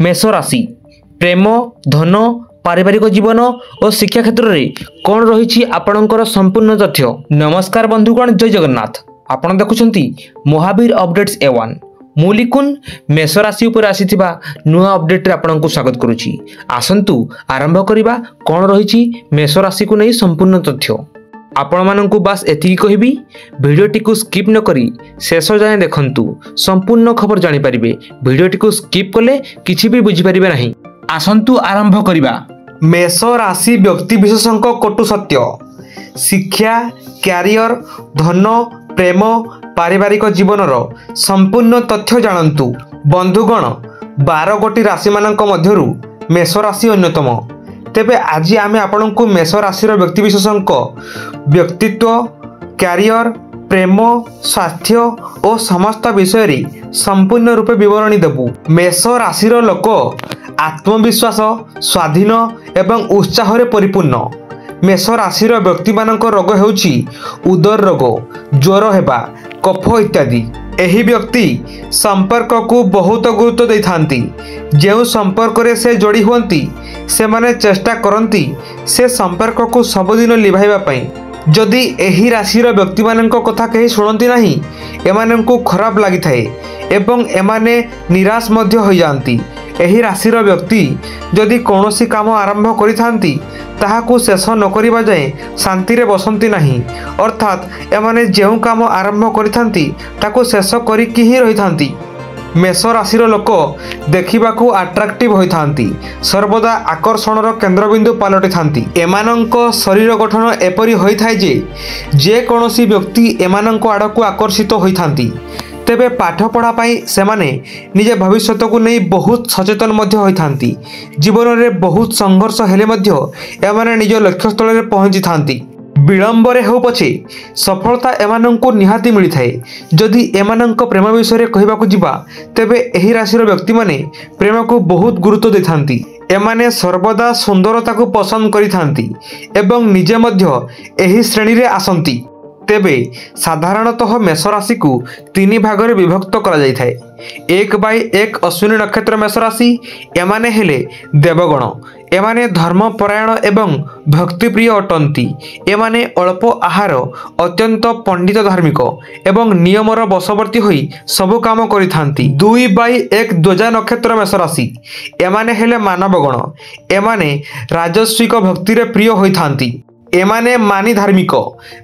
मेष राशि प्रेम धन पारिवारिक जीवन और शिक्षा क्षेत्र में कौन रही आपणकर संपूर्ण तथ्य। नमस्कार बंधुगण, जय जगन्नाथ। आपण देखुछंती महावीर अपडेट्स A1 मुलिकुन मेष राशि उपर आसीथिबा नुआ अपडेट रे आपनकु स्वागत करूची। आसंतु आरंभ करिबा कौन रही मेष राशि को नहीं संपूर्ण तथ्य। आपण मानंकु बस एतिकी कहिबी, भिडियोटी को स्किप न करी शेष जाए देखंतु संपूर्ण खबर जानि परिबे। भिडियोटी को स्किप कले किछि भी बुझि परिबे नहीं। आसंतु आरंभ करिबा। मेष राशि व्यक्ति विशेषଙ୍କ कटु सत्य, शिक्षा, कैरियर, धन, प्रेम, पारिवारिक जीवनर संपूर्ण तथ्य जानन्तु। बंधुगण, 12 गोटी राशि मानक मध्यरु मेष राशि अन्यतम। तेबे आज आमे आपनकु मेष राशि व्यक्ति विशेषଙ୍କ व्यक्तित्व, कैरियर, प्रेम, स्वास्थ्य और समस्त विषय रे संपूर्ण रूपे विवरणी देबु। मेष राशि लोक आत्मविश्वास, स्वाधीन एवं उत्साह रे परिपूर्ण। मेष राशि व्यक्ति मानक रोग हेउची उदर रोग, ज्वर हेबा, कफ इत्यादि। एही व्यक्ति संपर्क को बहुत गुरुत्व दे थांती। जो संपर्क रे से जोड़ी हुंती से माने चेष्टा करंती से संपर्क को सबुदिन लिभाइबा पई। जदि एही राशिर व्यक्ति मानक कथा कहीं शुणती नहीं, एमानंकु खराब लागि थाए एवं एमाने निराश मध्य हो जाती। एही राशिर व्यक्ति जदि कौनसी काम आरंभ करिथांती ताहाकु शेष न करिबा जाए शांति रे बसंती नहीं। अर्थात एमाने जेउ काम आरंभ करिथांती ताकु शेष करिकि ही रहिथांती। मेष राशिर लोक देखिबाकू अट्राक्टिव होइथांती, सर्वदा आकर्षणर केन्द्रबिंदु पलटि थांती। एमानंक शरीर गठन एपरि होइथाय जे कौनसी व्यक्ति एमानंक आड़कू आकर्षित होइथांती। तेबे पाठ पढ़ा पाई सेमाने निजे भविष्यत को नहीं बहुत सचेतन मध्य होइथांती। जीवन में बहुत संघर्ष हेले मध्य एमाने निज लक्ष्यस्थल में पहुंची थांती। विलंबरे हो पछे सफलता एमानंकु निहाती मिली थाए। जदि एमानंक प्रेम विषय रे कहिबाकू जिबा तेबे एही राशिर व्यक्ति माने प्रेम को बहुत गुरुत्व देथांती। एमाने सर्वदा सुंदरता को पसंद करिथांती एवं निजे मध्य एही श्रेणी रे आसंती। तेबे साधारणतः मेष राशि को 3 भाग में विभक्त करा जाय थाए। 1/1 अश्विनी नक्षत्र मेष राशि एमाने हेले देवगण। एमाने धर्मपरायण एवं भक्तिप्रिय अटंती। एमाने अल्प आहार, अत्यंत पंडित धार्मिक एवं नियमर बशवर्ती होई सबु काम करिथांती। 2/1 ध्वजा नक्षत्र मेष राशि एमाने हेले मानवगण। एमाने राजस्विक भक्ति रे प्रिय होइथांती। एमाने मानी धार्मिक,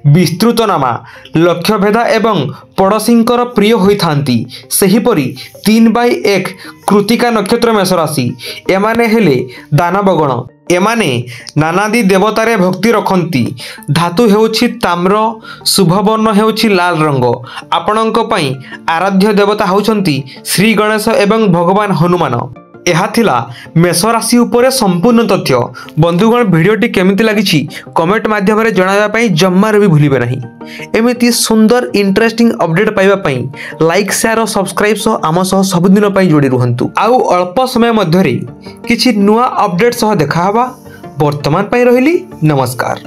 विस्तृत नामा, लक्ष्य भेदा एवं पड़ोसींकर प्रिय होइथांती। सेहिपरि 3/1 कृतिका नक्षत्र मेष राशि एमाने हेले दानवगण। एमाने नानादी देवतारे भक्ति रखंती। धातु हेउछि ताम्र, शुभ वर्ण हेउछि लाल रंग। आपणक पई आराध्य देवता होउछंती श्री गणेश एवं भगवान हनुमान। यह थिला मेष राशि उपरे संपूर्ण तथ्य। बंधुगण, भिडियोटी केमिति लागिछि कमेंट माध्यम रे जणावा पई जम्मार भी भूलिबे नहीं। एमिति सुंदर इंटरेस्टिंग अपडेट पाइबा पई लाइक, शेयर और सब्सक्राइब सह आम सह सबुदिन पई जोड़ी रुहंतु। आउ अल्प समय मध्यरे किछि नुआ अपडेट सह देखा हवा। वर्तमान पई रहिली नमस्कार।